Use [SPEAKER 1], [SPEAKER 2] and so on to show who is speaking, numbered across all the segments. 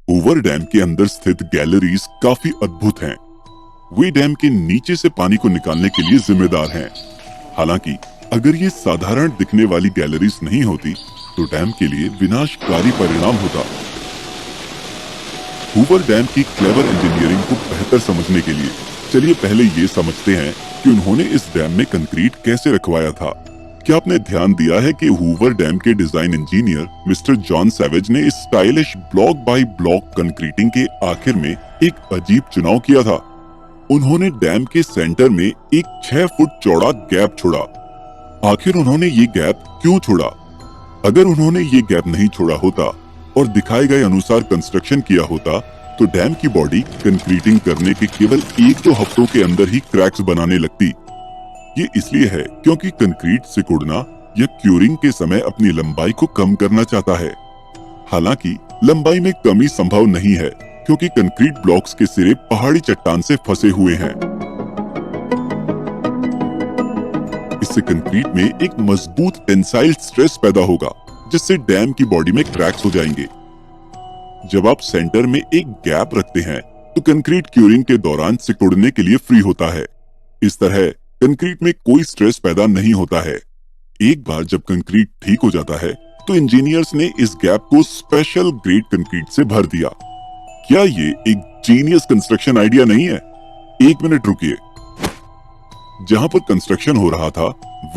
[SPEAKER 1] Hoover dam के अंदर स्थित गैलरीज काफी अद्भुत हैं। वे डैम के नीचे से पानी को निकालने के लिए जिम्मेदार हैं। हालांकि अगर ये साधारण दिखने वाली गैलरीज नहीं होती तो डैम के लिए विनाशकारी परिणाम होता। हूवर डैम की क्लेवर इंजीनियरिंग को बेहतर समझने के लिए चलिए पहले ये समझते हैं कि उन्होंने इस डैम में कंक्रीट कैसे रखवाया था। क्या आपने ध्यान दिया है कि हूवर डैम के design engineer mister John savage ने इस stylish block bye block concreting के आखिर में एक अजीब चुनाव किया था। उन्होंने डैम के सेंटर में एक 6 फुट चौड़ा गैप छोड़ा। आखिर उन्होंने ये गैप क्यों छोड़ा? अगर उन्होंने ये गैप नहीं छोड़ा होता और दिखाए गए अनुसार कंस्ट्रक्शन किया होता तो डैम की बॉडी कंक्रीटिंग करने के केवल 1-2 हफ्तों के अंदर ही क्रैक्स बनाने लगती। ये इसलिए है क्योंकि कंक्रीट सिकुड़ना या क्यूरिंग के समय अपनी लंबाई को कम करना चाहता है। हालांकि लंबाई में कमी संभव नहीं है क्योंकि कंक्रीट ब्लॉक्स के सिरे पहाड़ी चट्टान से फंसे हुए हैं। इससे कंक्रीट में एक मजबूत टेंसाइल स्ट्रेस पैदा होगा जिससे डैम की बॉडी में क्रैक्स हो जाएंगे। जब आप सेंटर में एक गैप रखते हैं तो कंक्रीट क्यूरिंग के दौरान सिकुड़ने के लिए फ्री होता है। इस तरह कंक्रीट में कोई स्ट्रेस पैदा नहीं होता है। एक बार जब कंक्रीट ठीक हो जाता है तो इंजीनियर्स ने इस गैप को स्पेशल ग्रेड कंक्रीट से भर दिया। क्या ये एक जीनियस कंस्ट्रक्शन आइडिया नहीं है? एक मिनट रुकिए। जहां पर कंस्ट्रक्शन हो रहा था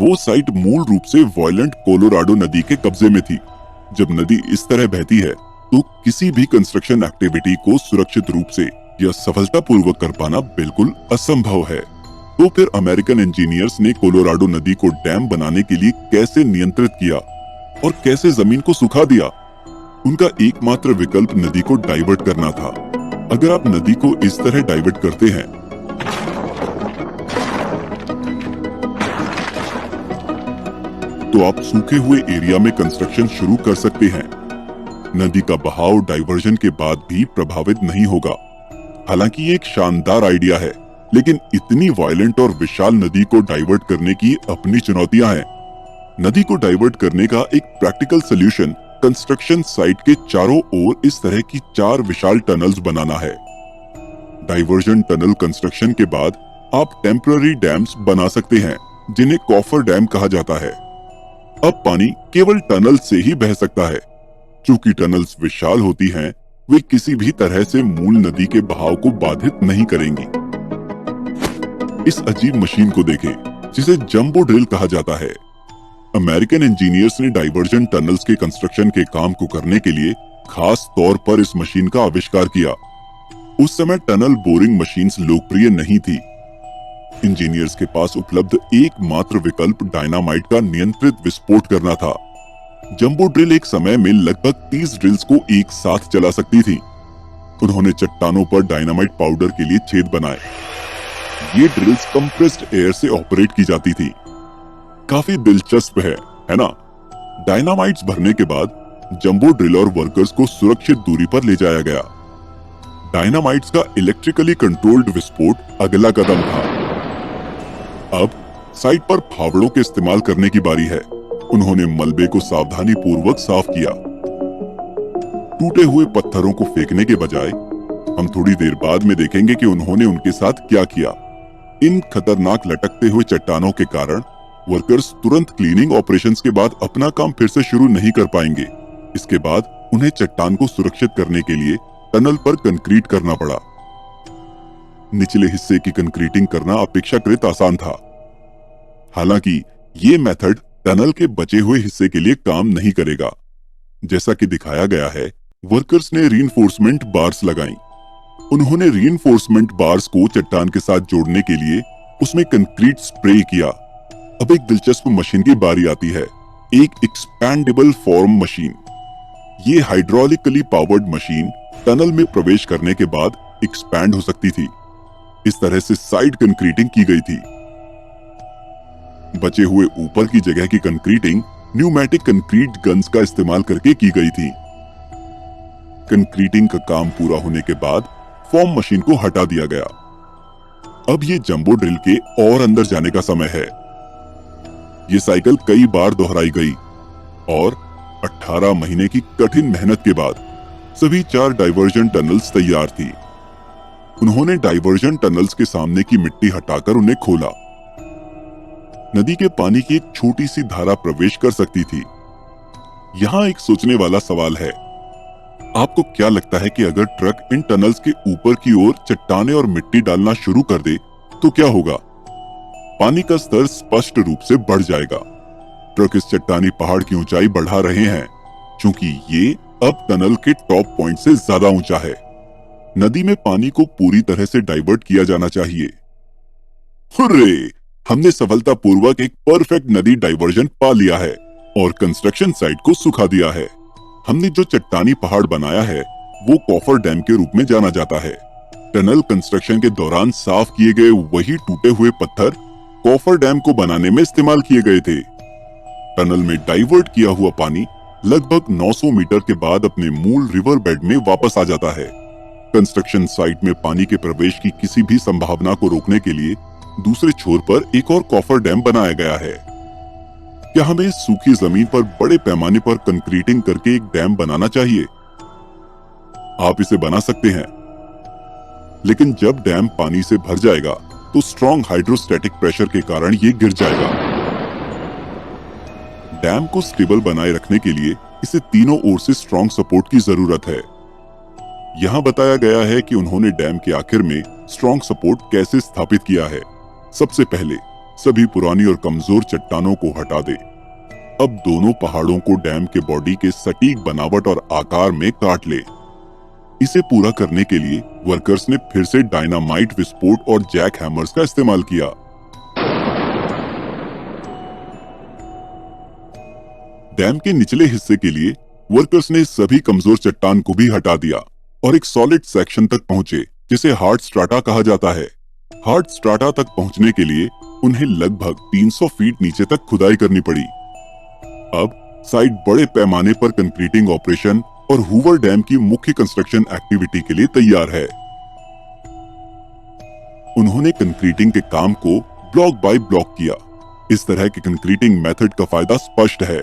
[SPEAKER 1] वो साइट मूल रूप से वायलेंट कोलोराडो नदी के कब्जे में थी। जब नदी इस तरह बहती है तो किसी भी कंस्ट्रक्शन एक्टिविटी को सुरक्षित रूप से या सफलतापूर्वक कर पाना बिल्कुल असंभव है। तो फिर अमेरिकन इंजीनियर्स ने कोलोराडो नदी को डैम बनाने के लिए कैसे नियंत्रित किया और कैसे जमीन को सुखा दिया? उनका एकमात्र विकल्प नदी को डाइवर्ट करना था। अगर आप नदी को इस तरह डाइवर्ट करते हैं तो आप सूखे हुए एरिया में कंस्ट्रक्शन शुरू कर सकते हैं। नदी का बहाव डाइवर्जन के बाद भी प्रभावित नहीं होगा। हालांकि ये एक शानदार आइडिया है, लेकिन इतनी वायलेंट और विशाल नदी को डाइवर्ट करने की अपनी चुनौतियां हैं। नदी को डाइवर्ट करने का एक प्रैक्टिकल सॉल्यूशन कंस्ट्रक्शन साइट के चारों ओर इस तरह की 4 विशाल टनल्स बनाना है। डाइवर्जन टनल कंस्ट्रक्शन के बाद आप टेम्पररी डैम्स बना सकते हैं जिन्हें कॉफर डैम कहा जाता है। अब पानी केवल टनल से ही बह सकता है। चूंकि टनल्स विशाल होती हैं, वे किसी भी तरह से मूल नदी के बहाव को बाधित नहीं करेंगी। इस अजीब मशीन को देखें जिसे जंबो ड्रिल कहा जाता है। अमेरिकन इंजीनियर्स ने डाइवर्जन टनल्स के कंस्ट्रक्शन के काम को करने के लिए खास तौर पर इस मशीन का आविष्कार किया। उस समय टनल बोरिंग मशीन्स लोकप्रिय नहीं थी। इंजीनियर्स के पास उपलब्ध एकमात्र विकल्प डायनामाइट का नियंत्रित विस्फोट करना था। जंबो ड्रिल एक समय में लगभग 30 ड्रिल्स को एक साथ चला सकती थी। उन्होंने चट्टानों पर डायनामाइट पाउडर के लिए छेद बनाए। ये ड्रिल्स कंप्रेस्ड एयर से ऑपरेट की जाती थी। काफी दिलचस्प है ना? डायनामाइट्स भरने के बाद जंबो ड्रिल और वर्कर्स को सुरक्षित दूरी पर ले जाया गया। डायनामाइट्स का इलेक्ट्रिकली कंट्रोल्ड विस्फोट अगला कदम था। अब साइट पर फावड़ों के इस्तेमाल करने की बारी है। उन्होंने मलबे को सावधानी पूर्वक साफ किया। टूटे हुए पत्थरों को फेंकने के बजाय हम थोड़ी देर बाद में देखेंगे कि उन्होंने उनके साथ क्या किया। इन खतरनाक लटकते हुए चट्टानों के कारण वर्कर्स तुरंत क्लीनिंग ऑपरेशंस के बाद अपना काम फिर से शुरू नहीं कर पाएंगे। इसके बाद उन्हें चट्टान को सुरक्षित करने के लिए टनल पर कंक्रीट करना पड़ा। निचले हिस्से की कंक्रीटिंग करना अपेक्षाकृत आसान था। हालांकि ये मेथड टनल के बचे हुए हिस्से के लिए काम नहीं करेगा। जैसा कि दिखाया गया है, वर्कर्स ने रीइंफोर्समेंट बार्स लगाई। उन्होंने रीइंफोर्समेंट बार्स को चट्टान के साथ जोड़ने के लिए उसमें कंक्रीट स्प्रे किया। अब एक दिलचस्प मशीन की बारी आती है, एक एक्सपैंडेबल फॉर्म मशीन। ये हाइड्रोलिकली पावर्ड मशीन टनल में प्रवेश करने के बाद एक्सपैंड हो सकती थी। इस तरह से साइड कंक्रीटिंग की गई थी। बचे हुए ऊपर की जगह की कंक्रीटिंग न्यूमेटिक कंक्रीट गन्स का इस्तेमाल करके की गई थी। कंक्रीटिंग का काम पूरा होने के बाद फॉर्म मशीन को हटा दिया गया। अब ये जंबो ड्रिल के और अंदर जाने का समय है। ये साइकिल कई बार दोहराई गई और 18 महीने की कठिन मेहनत के बाद सभी 4 डाइवर्जन टनल्स तैयार थी। उन्होंने डाइवर्जन टनल्स के सामने की मिट्टी हटाकर उन्हें खोला। नदी के पानी की एक छोटी सी धारा प्रवेश कर सकती थी। यहाँ एक सोचने वाला सवाल है, आपको क्या लगता है कि अगर ट्रक इन टनल्स के ऊपर की ओर चट्टाने और मिट्टी डालना शुरू कर दे तो क्या होगा? पानी का स्तर स्पष्ट रूप से बढ़ जाएगा। ट्रक इस चट्टानी पहाड़ की ऊंचाई बढ़ा रहे हैं, क्योंकि ये अब टनल के टॉप पॉइंट से ज्यादा ऊंचा है। नदी में पानी को पूरी तरह से डाइवर्ट किया जाना चाहिए। हुर्रे! हमने सफलतापूर्वक एक परफेक्ट नदी डाइवर्जन पा लिया है और कंस्ट्रक्शन साइट को सुखा दिया है। हमने जो चट्टानी पहाड़ बनाया है वो कॉफर डैम के रूप में जाना जाता है। टनल कंस्ट्रक्शन के दौरान साफ किए गए वही टूटे हुए पत्थर कॉफर डैम को बनाने में इस्तेमाल किए गए थे। टनल में डाइवर्ट किया हुआ पानी लगभग 900 मीटर के बाद अपने मूल रिवर बेड में वापस आ जाता है। कंस्ट्रक्शन साइट में पानी के प्रवेश की किसी भी संभावना को रोकने के लिए दूसरे छोर पर एक और कॉफर डैम बनाया गया है। क्या हमें सूखी जमीन पर बड़े पैमाने पर कंक्रीटिंग करके एक डैम बनाना चाहिए? आप इसे बना सकते हैं, लेकिन जब डैम पानी से भर जाएगा तो स्ट्रॉन्ग हाइड्रोस्टैटिक प्रेशर के कारण ये गिर जाएगा। डैम को स्टेबल बनाए रखने के लिए इसे तीनों ओर से स्ट्रॉन्ग सपोर्ट की जरूरत है। यहाँ बताया गया है कि उन्होंने डैम के आखिर में स्ट्रॉन्ग सपोर्ट कैसे स्थापित किया है। सबसे पहले सभी पुरानी और कमजोर चट्टानों को हटा दे। अब दोनों पहाड़ों को डैम के बॉडी के सटीक बनावट और आकार में काट ले। इसे पूरा करने के लिए वर्कर्स ने फिर से डायनामाइट विस्फोट और जैक हैमर्स का इस्तेमाल किया। डैम के निचले हिस्से के लिए वर्कर्स ने सभी कमजोर चट्टान को भी हटा दिया और एक सॉलिड सेक्शन तक पहुंचे, जिसे हार्ड स्ट्राटा कहा जाता है। हार्ड स्ट्राटा तक पहुंचने के लिए उन्हें लगभग 300 फीट नीचे तक खुदाई करनी पड़ी। अब साइट बड़े पैमाने पर कंक्रीटिंग ऑपरेशन और हूवर डैम की मुख्य कंस्ट्रक्शन एक्टिविटी के लिए तैयार है। उन्होंने कंक्रीटिंग के काम को ब्लॉक बाय ब्लॉक किया। इस तरह के कंक्रीटिंग मेथड का फायदा स्पष्ट है।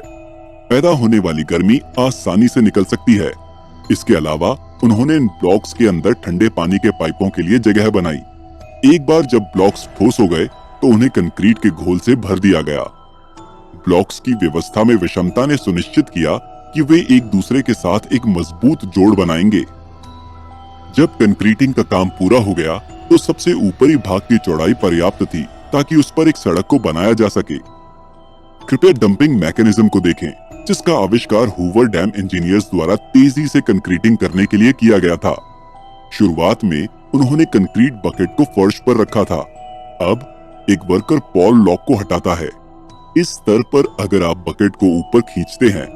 [SPEAKER 1] पैदा होने वाली गर्मी आसानी से निकल सकती है। इसके अलावा उन्होंने इन ब्लॉक्स के अंदर ठंडे पानी के पाइपों के लिए जगह बनाई। एक बार जब ब्लॉक्स ठोस हो गए तो उन्हें कंक्रीट के घोल से भर दिया गया। ब्लॉक्स की व्यवस्था में विषमता ने सुनिश्चित किया कि वे एक दूसरे के साथ एक मजबूत जोड़ बनाएंगे। जब कंक्रीटिंग का काम पूरा हो गया तो सबसे ऊपरी भाग की चौड़ाई पर्याप्त थी ताकि उस पर एक सड़क को बनाया जा सके। कृपया डंपिंग मैकेनिज्म को देखें, जिसका आविष्कार हूवर डैम इंजीनियर्स द्वारा तेजी से कंक्रीटिंग करने के लिए किया गया था। शुरुआत में उन्होंने कंक्रीट बकेट को फर्श पर रखा था। अब एक वर्कर पॉल लॉक को हटाता है। इस स्तर पर अगर आप बकेट को ऊपर खींचते हैं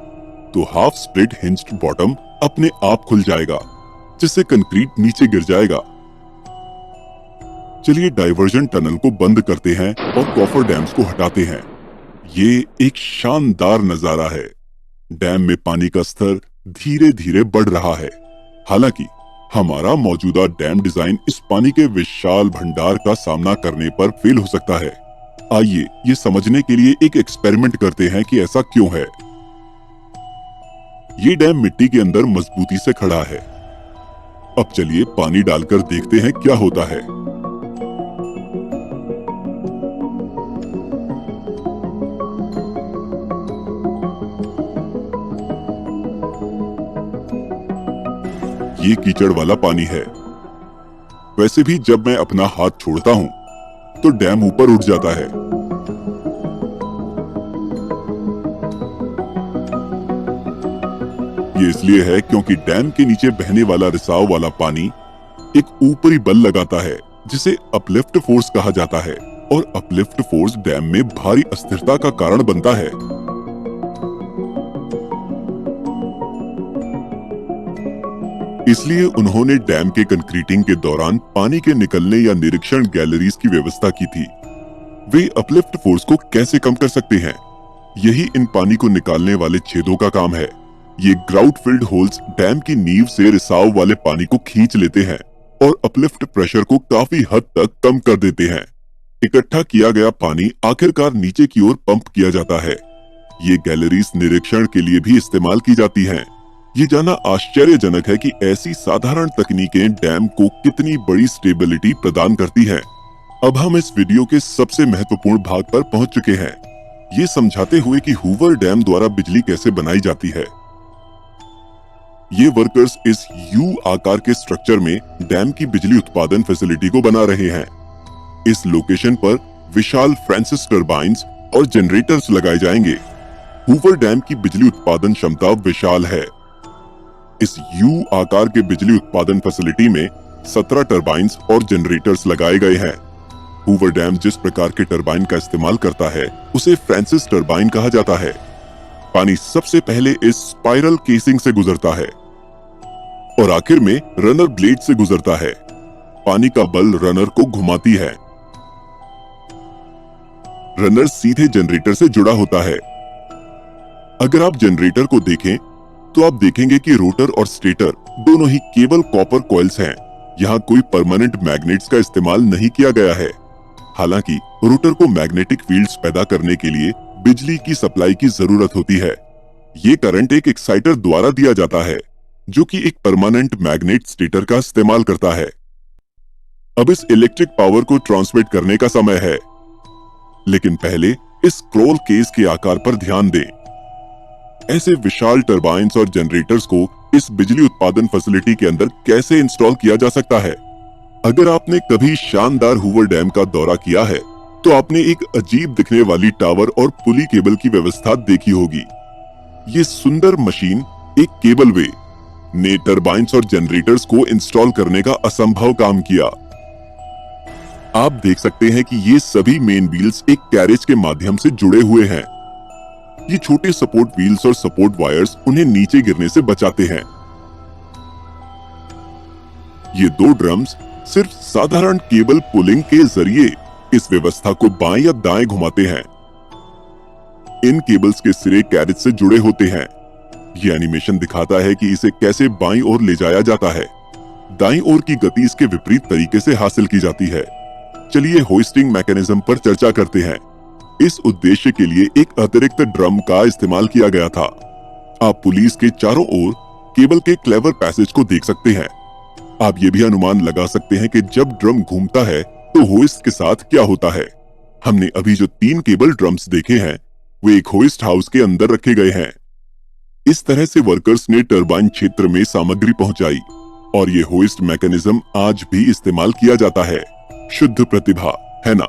[SPEAKER 1] तो हाफ स्प्लिट हिंज्ड बॉटम अपने आप खुल जाएगा, जिससे कंक्रीट नीचे गिर जाएगा। चलिए डाइवर्जन टनल को बंद करते हैं और कॉफर डैम्स को हटाते हैं। ये एक शानदार नजारा है। डैम में पानी का स्तर धीरे धीरे बढ़ रहा है। हालांकि हमारा मौजूदा डैम डिजाइन इस पानी के विशाल भंडार का सामना करने पर फेल हो सकता है। आइए ये समझने के लिए एक एक्सपेरिमेंट करते हैं कि ऐसा क्यों है। ये डैम मिट्टी के अंदर मजबूती से खड़ा है। अब चलिए पानी डालकर देखते हैं क्या होता है। ये कीचड़ वाला पानी है। वैसे भी जब मैं अपना हाथ छोड़ता हूँ तो डैम ऊपर उठ जाता है। ये इसलिए है क्योंकि डैम के नीचे बहने वाला रिसाव वाला पानी एक ऊपरी बल लगाता है, जिसे अपलिफ्ट फोर्स कहा जाता है, और अपलिफ्ट फोर्स डैम में भारी अस्थिरता का कारण बनता है। इसलिए उन्होंने डैम के कंक्रीटिंग के दौरान पानी के निकलने या निरीक्षण गैलरीज की व्यवस्था की थी। वे अपलिफ्ट फोर्स को कैसे कम कर सकते हैं? यही इन पानी को निकालने वाले छेदों का काम है। ये ग्राउट फिल्ड होल्स डैम की नींव से रिसाव वाले पानी को खींच लेते हैं और अपलिफ्ट प्रेशर को काफी हद तक कम कर देते हैं। इकट्ठा किया गया पानी आखिरकार नीचे की ओर पंप किया जाता है। ये गैलरीज निरीक्षण के लिए भी इस्तेमाल की जाती हैं। ये जानना आश्चर्यजनक है कि ऐसी साधारण तकनीकें डैम को कितनी बड़ी स्टेबिलिटी प्रदान करती हैं। अब हम इस वीडियो के सबसे महत्वपूर्ण भाग पर पहुंच चुके हैं, ये समझाते हुए कि हूवर डैम द्वारा बिजली कैसे बनाई जाती है। ये वर्कर्स इस यू आकार के स्ट्रक्चर में डैम की बिजली उत्पादन फैसिलिटी को बना रहे हैं। इस लोकेशन पर विशाल फ्रांसिस टर्बाइन्स और जनरेटर्स लगाए जाएंगे। हूवर डैम की बिजली उत्पादन क्षमता विशाल है। इस यू आकार के बिजली उत्पादन फैसिलिटी में 17 टर्बाइन्स और जनरेटर्स लगाए गए हैं। हूवर डैम जिस प्रकार के टर्बाइन का इस्तेमाल करता है उसे फ्रांसिस टर्बाइन कहा जाता है। पानी सबसे पहले इस स्पाइरल केसिंग से गुजरता है और आखिर में रनर ब्लेड से गुजरता है। पानी का बल रनर को घुमाती है। रनर सीधे जनरेटर से जुड़ा होता है। अगर आप जनरेटर को देखें तो आप देखेंगे कि रोटर और स्टेटर दोनों ही केवल कॉपर कॉइल्स हैं। यहाँ कोई परमानेंट मैग्नेट्स का इस्तेमाल नहीं किया गया है। हालांकि रोटर को मैग्नेटिक फील्ड्स पैदा करने के लिए बिजली की सप्लाई की जरूरत होती है। ये करंट एक एक्साइटर द्वारा दिया जाता है जो कि एक परमानेंट मैग्नेट स्टेटर का इस्तेमाल करता है। अब इस इलेक्ट्रिक पावर को ट्रांसमिट करने का समय है, लेकिन पहले इस स्क्रॉल केस के आकार पर ध्यान दें। ऐसे विशाल टरबाइन्स और जनरेटर्स को इस बिजली उत्पादन फैसिलिटी के अंदर कैसे इंस्टॉल किया जा सकता है? अगर आपने कभी शानदार हूवर डैम का दौरा किया है तो आपने एक अजीब दिखने वाली टावर और पुली केबल की व्यवस्था देखी होगी। ये सुंदर मशीन, एक केबल वे, ने टरबाइन्स और जनरेटर्स को इंस्टॉल करने का असंभव काम किया। आप देख सकते हैं कि ये सभी मेन व्हील्स एक कैरेज के माध्यम से जुड़े हुए हैं। ये छोटे सपोर्ट व्हील्स और सपोर्ट वायर्स उन्हें नीचे गिरने से बचाते हैं। ये दो ड्रम्स सिर्फ साधारण केबल पुलिंग के जरिए इस व्यवस्था को बाएं या दाएं घुमाते हैं। इन केबल्स के सिरे कैरेज से जुड़े होते हैं। ये एनिमेशन दिखाता है कि इसे कैसे बाईं ओर ले जाया जाता है। दाईं ओर की गति इसके विपरीत तरीके से हासिल की जाती है। चलिए होइस्टिंग मैकेनिज्म पर चर्चा करते हैं। इस उद्देश्य के लिए एक अतिरिक्त ड्रम का इस्तेमाल किया गया था। आप पुलिस के चारों ओर केबल के क्लेवर पैसेज को देख सकते हैं। आप ये भी अनुमान लगा सकते हैं कि जब ड्रम घूमता है तो होइस्ट के साथ क्या होता है। हमने अभी जो 3 केबल ड्रम्स देखे हैं वे एक होइस्ट हाउस के अंदर रखे गए हैं। इस तरह से वर्कर्स ने टरबाइन क्षेत्र में सामग्री पहुंचाई और ये होइस्ट मैकेनिज्म आज भी इस्तेमाल किया जाता है। शुद्ध प्रतिभा है ना?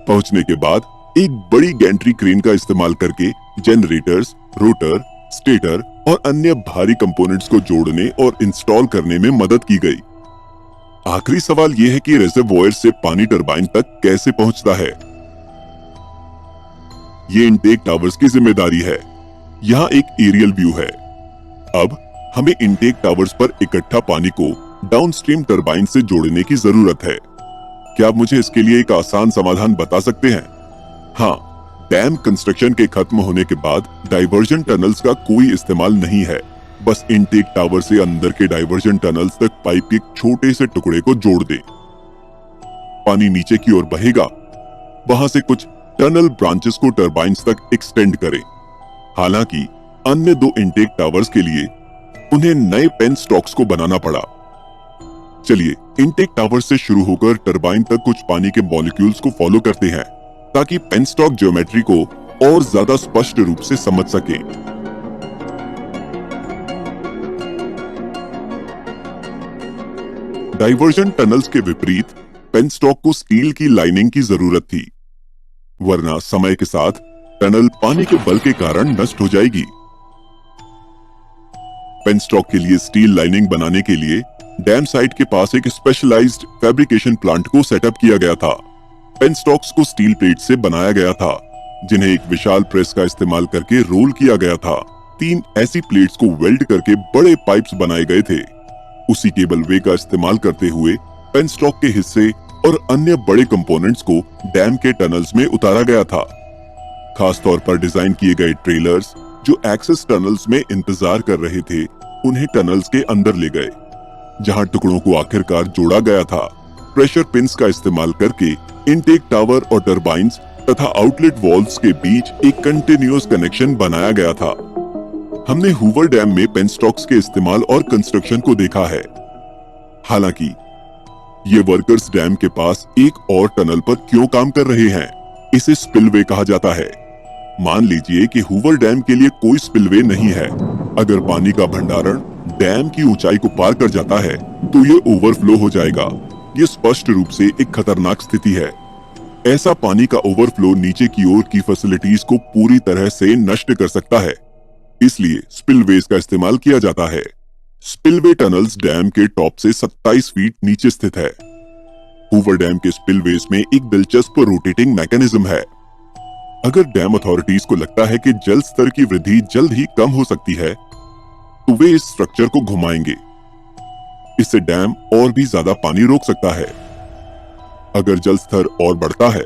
[SPEAKER 1] पहुंचने के बाद एक बड़ी गैंट्री क्रेन का इस्तेमाल करके जनरेटर्स, रोटर, स्टेटर और अन्य भारी कंपोनेंट्स को जोड़ने और इंस्टॉल करने में मदद की गई। आखिरी सवाल यह है कि रिजर्वॉयर से पानी टरबाइन तक कैसे पहुंचता है? ये इनटेक टावर्स की जिम्मेदारी है। यहाँ एक एरियल व्यू है। अब हमें इनटेक टावर्स पर इकट्ठा पानी को डाउनस्ट्रीम टरबाइन से जोड़ने की जरूरत है। क्या आप मुझे इसके लिए एक आसान समाधान बता सकते हैं? हाँ, डैम कंस्ट्रक्शन के खत्म होने के बाद डाइवर्जन टनल्स का कोई इस्तेमाल नहीं है। बस इनटेक टावर से अंदर के डाइवर्जन टनल्स तक पाइप के एक छोटे से टुकड़े को जोड़ दें। पानी नीचे की ओर बहेगा। वहां से कुछ टनल ब्रांचेस को टरबाइन्स तक एक्सटेंड करें। हालांकि अन्य 2 इनटेक टावर्स के लिए उन्हें नए पेन स्टॉक्स को बनाना पड़ा। चलिए इनटेक टावर से शुरू होकर टरबाइन तक कुछ पानी के मॉलिक्यूल्स को फॉलो करते हैं ताकि पेनस्टॉक ज्योमेट्री को और ज्यादा स्पष्ट रूप से समझ सकें। डाइवर्जन टनल्स के विपरीत पेनस्टॉक को स्टील की लाइनिंग की जरूरत थी, वरना समय के साथ टनल पानी के बल के कारण नष्ट हो जाएगी। पेनस्टॉक के लिए स्टील लाइनिंग बनाने के लिए डैम साइट के पास एक स्पेशलाइज्ड फैब्रिकेशन प्लांट को सेटअप किया गया था। पेनस्टॉक्स को स्टील प्लेट से बनाया गया था जिन्हें एक विशाल प्रेस का इस्तेमाल करके रोल किया गया था। 3 ऐसी प्लेट्स को वेल्ड करके बड़े पाइप्स बनाए गए थे। उसी केबल वे का इस्तेमाल करते हुए पेनस्टॉक के हिस्से और अन्य बड़े कंपोनेंट्स को डैम के टनल्स में उतारा गया था। खास तौर पर डिजाइन किए गए ट्रेलर्स जो एक्सेस टनल्स में इंतजार कर रहे थे उन्हें टनल्स के अंदर ले गए, जहां टुकड़ों को आखिरकार जोड़ा गया था। प्रेशर पिंस का इस्तेमाल करके इनटेक टावर और टरबाइन्स तथा आउटलेट वॉल्व्स के बीच एक कंटिन्यूअस कनेक्शन बनाया गया था। हमने हूवर डैम में पेनस्टॉक्स के इस्तेमाल और कंस्ट्रक्शन को देखा है। हालांकि ये वर्कर्स डैम के पास एक और टनल पर क्यों काम कर रहे हैं, इसे स्पिलवे कहा जाता है। मान लीजिए कि हूवर डैम के लिए कोई स्पिलवे नहीं है। अगर पानी का भंडारण डैम की ऊंचाई को पार कर जाता है तो ये ओवरफ्लो हो जाएगा। ये स्पष्ट रूप से एक खतरनाक स्थिति है। ऐसा पानी का ओवरफ्लो नीचे की ओर की फैसिलिटीज को पूरी तरह से नष्ट कर सकता है। इसलिए स्पिलवेज का इस्तेमाल किया जाता है। स्पिलवे टनल्स डैम के टॉप से 27 फीट नीचे स्थित है। हूवर डैम के स्पिलवेज में एक दिलचस्प रोटेटिंग मैकेनिज्म है। अगर डैम अथॉरिटीज को लगता है कि जल स्तर की वृद्धि जल्द ही कम हो सकती है तो वे इस स्ट्रक्चर को घुमाएंगे। इससे डैम और भी ज्यादा पानी रोक सकता है। अगर जल स्तर और बढ़ता है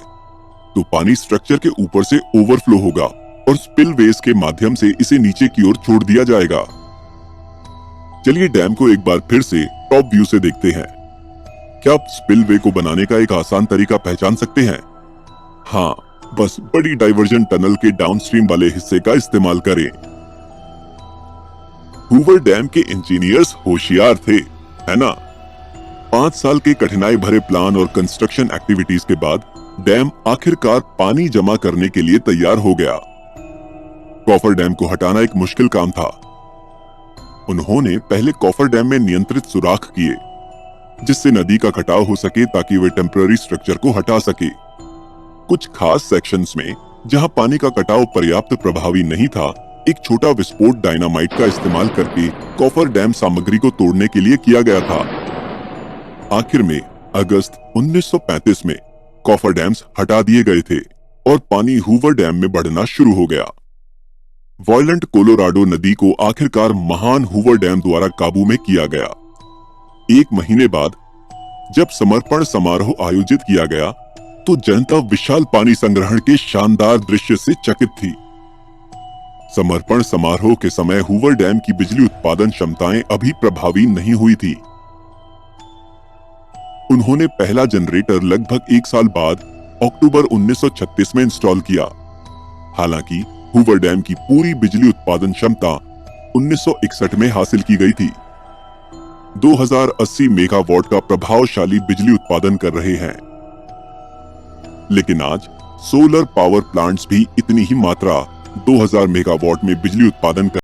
[SPEAKER 1] तो पानी स्ट्रक्चर के ऊपर से ओवरफ्लो होगा और स्पिलवेज के माध्यम से इसे नीचे की ओर छोड़ दिया जाएगा। चलिए डैम को एक बार फिर से टॉप व्यू से देखते हैं। क्या आप स्पिलवे को बनाने का एक आसान तरीका पहचान सकते हैं? हाँ, बस बड़ी डाइवर्जन टनल के डाउनस्ट्रीम वाले हिस्से का इस्तेमाल करें। हूवर डैम के इंजीनियर्स होशियार थे, है ना? 5 साल के कठिनाई भरे प्लान और कंस्ट्रक्शन एक्टिविटीज के बाद डैम आखिरकार पानी जमा करने के लिए तैयार हो गया। कॉफर डैम को हटाना एक मुश्किल काम था। उन्होंने पहले कॉफर डैम में नियंत्रित सुराख किए जिससे नदी का कटाव हो सके ताकि वे टेम्पररी स्ट्रक्चर को हटा सके। कुछ खास सेक्शंस में जहां पानी का कटाव पर्याप्त प्रभावी नहीं था, एक छोटा विस्फोट डायनामाइट का इस्तेमाल करके कॉफर डैम सामग्री को तोड़ने के लिए किया गया था। आखिर में अगस्त 1935 में कॉफर डैम्स हटा दिए गए थे और पानी हूवर डैम में बढ़ना शुरू हो गया। वॉयलेंट कोलोराडो नदी को आखिरकार महान हूवर डैम द्वारा काबू में किया गया। 1 महीने बाद जब समर्पण समारोह आयोजित किया गया तो जनता विशाल पानी संग्रहण के शानदार दृश्य से चकित थी। समर्पण समारोह के समय हूवर डैम की बिजली उत्पादन क्षमताएं अभी प्रभावी नहीं हुई थी। उन्होंने पहला जनरेटर लगभग 1 साल बाद अक्टूबर 1936 में इंस्टॉल किया। हालांकि हूवर डैम की पूरी बिजली उत्पादन क्षमता 1961 में हासिल की गई थी। 2080 मेगावाट का प्रभावशाली बिजली उत्पादन कर रहे हैं। लेकिन आज सोलर पावर प्लांट्स भी इतनी ही मात्रा 2000 मेगावाट में बिजली उत्पादन कर